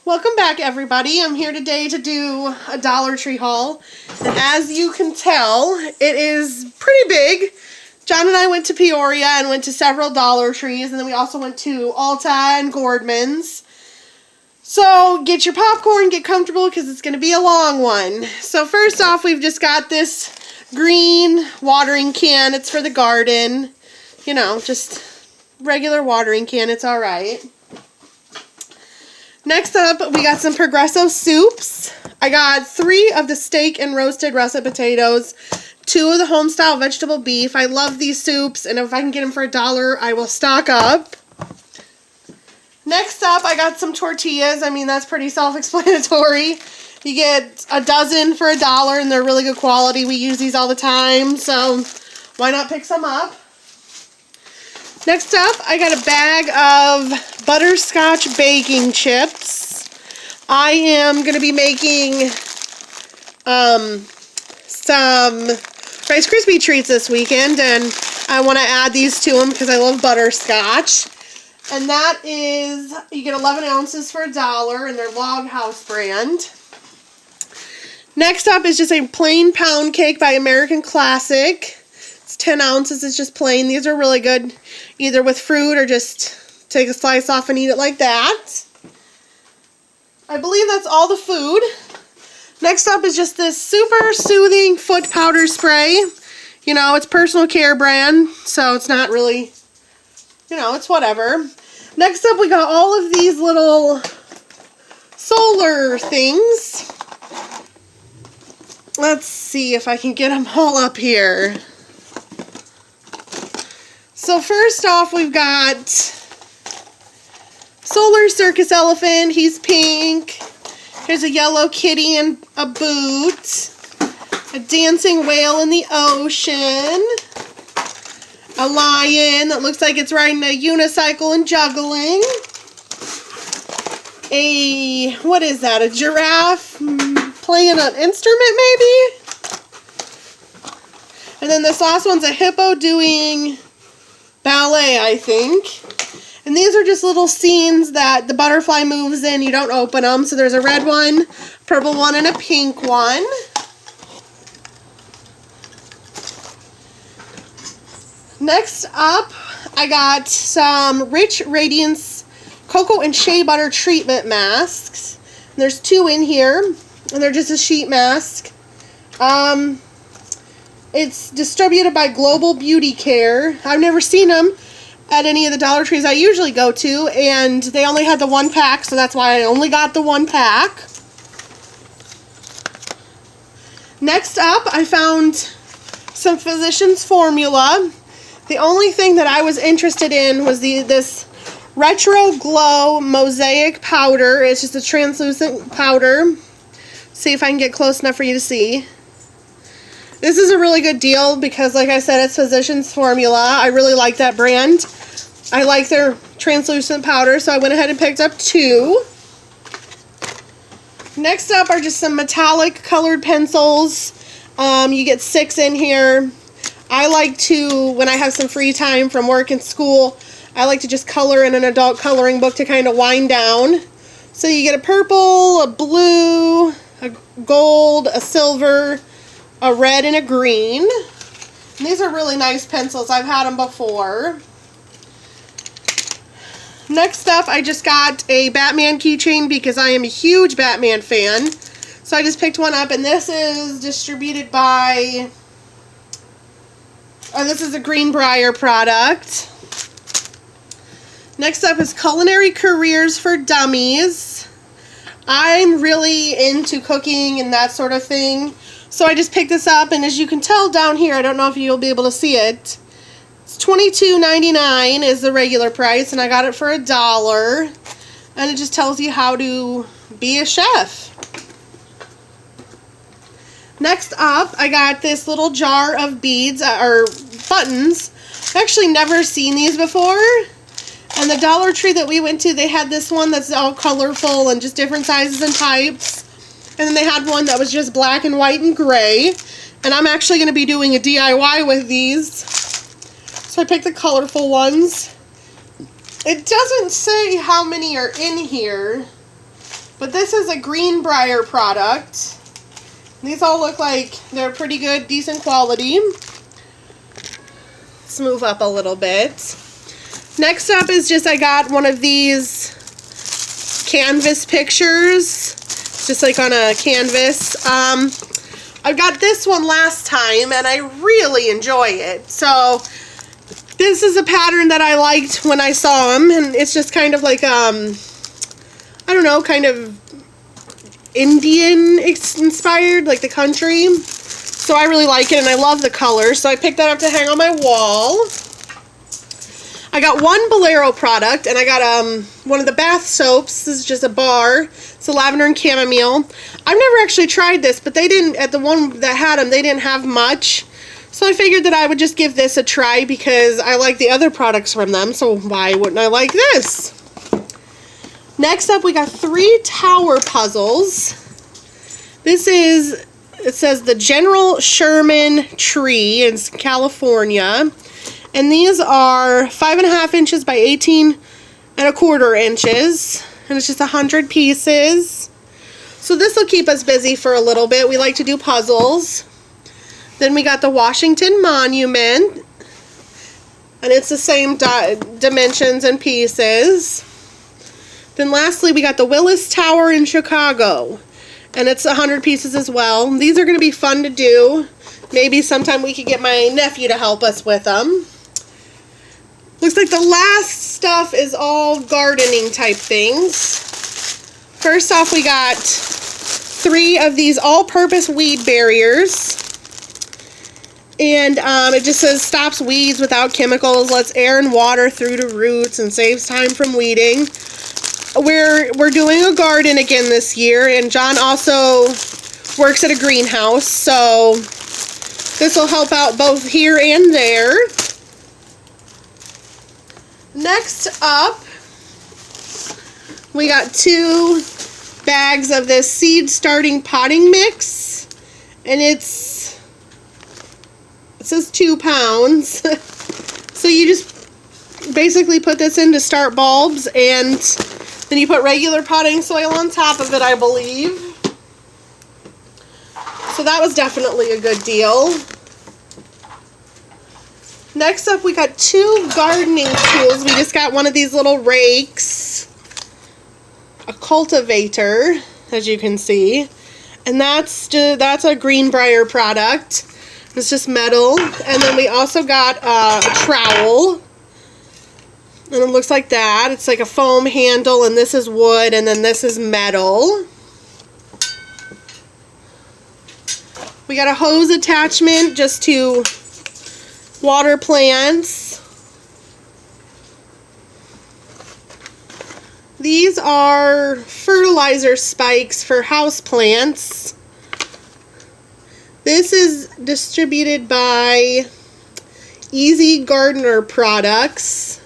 Welcome back, everybody. I'm here today to do a Dollar Tree haul. And as you can tell, it is pretty big. John and I went to Peoria and went to several Dollar Trees, and then we also went to Alta and Gordman's. So get your popcorn, get comfortable, because it's going to be a long one. So first off, we've just got this green watering can. It's for the garden. You know, just regular watering can. It's all right. Next up, we got some Progresso soups. I got 3 of the steak and roasted russet potatoes, 2 of the home-style vegetable beef. I love these soups, and if I can get them for $1, I will stock up. Next up, I got some tortillas. I mean, that's pretty self-explanatory. You get a dozen for $1, and they're really good quality. We use these all the time, so why not pick some up? Next up, I got a bag of butterscotch baking chips. I am going to be making some Rice Krispie treats this weekend, and I want to add these to them because I love butterscotch. And that is, you get 11 ounces for $1, and they're Log House brand. Next up is just a plain pound cake by American Classic. It's 10 ounces. It's just plain. These are really good, either with fruit or just take a slice off and eat it like that. I believe that's all the food. Next up is just this super soothing foot powder spray. You know, it's personal care brand, so it's not really, you know, it's whatever. Next up, we got all of these little solar things. Let's see if I can get them all up here. So first off, we've got Solar Circus Elephant. He's pink. Here's a yellow kitty and a boot. A dancing whale in the ocean. A lion that looks like it's riding a unicycle and juggling. What is that? A giraffe playing an instrument, maybe? And then this last one's a hippo doing ballet, I think. And these are just little scenes that the butterfly moves in. You don't open them. So there's a red one, purple one, and a pink one. Next up, I got some Rich Radiance Cocoa and Shea Butter Treatment Masks. And there's 2 in here, and they're just a sheet mask. It's distributed by Global Beauty Care. I've never seen them at any of the Dollar Trees I usually go to, and they only had the 1 pack, so that's why I only got the 1 pack. Next up, I found some Physicians Formula. The only thing that I was interested in was this Retro Glow Mosaic Powder. It's just a translucent powder. See if I can get close enough for you to see. This is a really good deal because, like I said, it's Physicians Formula. I really like that brand. I like their translucent powder, so I went ahead and picked up 2. Next up are just some metallic colored pencils. You get 6 in here. I like to, when I have some free time from work and school, I like to just color in an adult coloring book to kind of wind down. So you get a purple, a blue, a gold, a silver, a red, and a green. And these are really nice pencils. I've had them before. Next up, I just got a Batman keychain because I am a huge Batman fan. So I just picked one up, and this is distributed by, this is a Greenbrier product. Next up is Culinary Careers for Dummies. I'm really into cooking and that sort of thing. So I just picked this up, and as you can tell down here, I don't know if you'll be able to see it. It's $22.99 is the regular price, and I got it for $1. And it just tells you how to be a chef. Next up, I got this little jar of beads, or buttons. I've actually never seen these before. And the Dollar Tree that we went to, they had this one that's all colorful and just different sizes and types. And then they had one that was just black and white and gray. And I'm actually going to be doing a DIY with these. So I picked the colorful ones. It doesn't say how many are in here. But this is a Greenbrier product. These all look like they're pretty good, decent quality. Let's move up a little bit. Next up is just, I got one of these canvas pictures. Just like on a canvas. I got this one last time and I really enjoy it. So this is a pattern that I liked when I saw them, and it's just kind of like, I don't know, kind of Indian inspired, like the country. So I really like it and I love the color. So I picked that up to hang on my wall. I got one Valero product, and I got one of the bath soaps. This is just a bar. It's a lavender and chamomile. I've never actually tried this, but they didn't, at the one that had them, they didn't have much. So I figured that I would just give this a try because I like the other products from them, so why wouldn't I like this? Next up, we got 3 tower puzzles. This is, it says the General Sherman Tree in California. And these are 5.5 inches by 18.25 inches. And it's just 100 pieces. So this will keep us busy for a little bit. We like to do puzzles. Then we got the Washington Monument. And it's the same dimensions and pieces. Then lastly, we got the Willis Tower in Chicago. And it's 100 pieces as well. These are going to be fun to do. Maybe sometime we could get my nephew to help us with them. Looks like the last stuff is all gardening type things. First off, we got 3 of these all-purpose weed barriers. And it just says stops weeds without chemicals, lets air and water through to roots, and saves time from weeding. We're doing a garden again this year, and John also works at a greenhouse, so this will help out both here and there. Next up, we got 2 bags of this seed starting potting mix, and it says 2 pounds. So you just basically put this in to start bulbs, and then you put regular potting soil on top of it, I believe. So that was definitely a good deal. Next up, we got 2 gardening tools. We just got one of these little rakes, a cultivator, as you can see, and that's a Greenbrier product. It's just metal. And then we also got a trowel, and it looks like that. It's like a foam handle, and this is wood, and then this is metal. We got a hose attachment just to water plants. These are fertilizer spikes for house plants. This is distributed by Easy Gardener Products.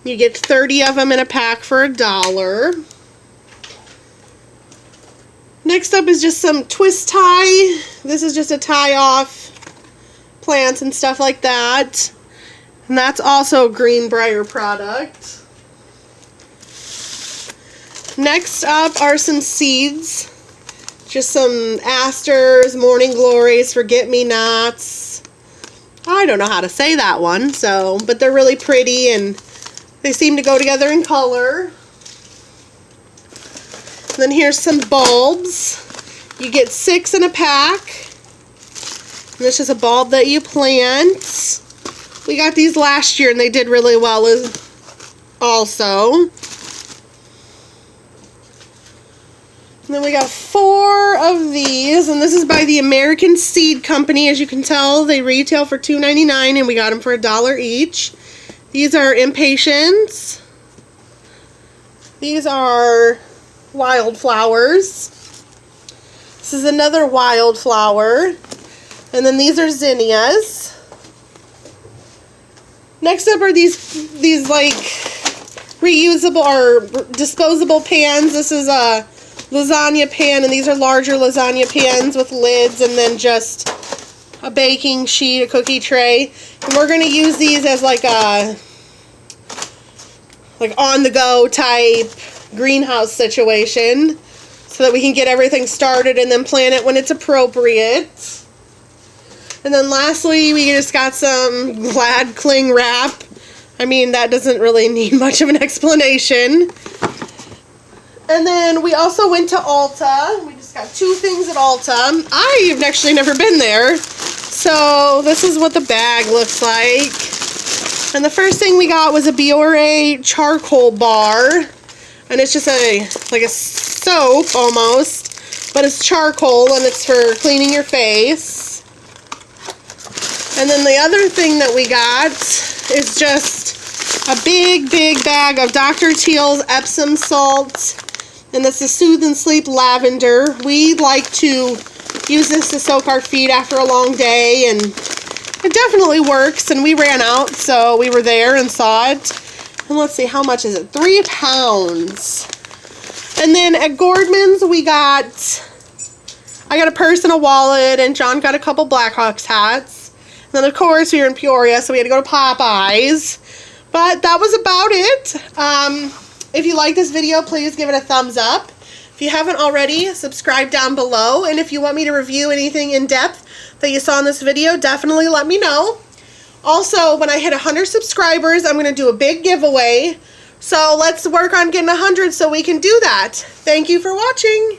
You get 30 of them in a pack for $1. Next up is just some twist tie. This is just a tie off plants and stuff like that. And that's also a Greenbrier product. Next up are some seeds. Just some asters, morning glories, forget-me-nots. I don't know how to say that one, but they're really pretty and they seem to go together in color. And then here's some bulbs. You get 6 in a pack. And this is a bulb that you plant. We got these last year and they did really well also. And then we got 4 of these, and this is by the American Seed Company. As you can tell, they retail for $2.99 and we got them for $1 each. These are impatiens. These are wildflowers. This is another wildflower. And then these are zinnias. Next up are these like reusable or disposable pans. This is a lasagna pan, and these are larger lasagna pans with lids and then just a baking sheet, a cookie tray. And we're going to use these as like a on-the-go type greenhouse situation. so that we can get everything started and then plan it when it's appropriate. And then lastly, we just got some Glad cling wrap. I mean, that doesn't really need much of an explanation. And then we also went to Alta. We just got 2 things at Alta. I've actually never been there. So this is what the bag looks like. And the first thing we got was a Biore charcoal bar. And it's just like a soap almost. But it's charcoal and it's for cleaning your face. And then the other thing that we got is just a big bag of Dr. Teal's Epsom salt. And this is Soothe and Sleep Lavender. We like to use this to soak our feet after a long day, and it definitely works. And we ran out, so we were there and saw it. And let's see, how much is it? 3 pounds. And then at Gordman's, I got a purse and a wallet, and John got a couple Blackhawks hats. And then, of course, we were in Peoria, so we had to go to Popeyes. But that was about it. If you like this video, please give it a thumbs up. If you haven't already, subscribe down below. And if you want me to review anything in depth that you saw in this video, definitely let me know. Also, when I hit 100 subscribers, I'm going to do a big giveaway. So let's work on getting 100 so we can do that. Thank you for watching.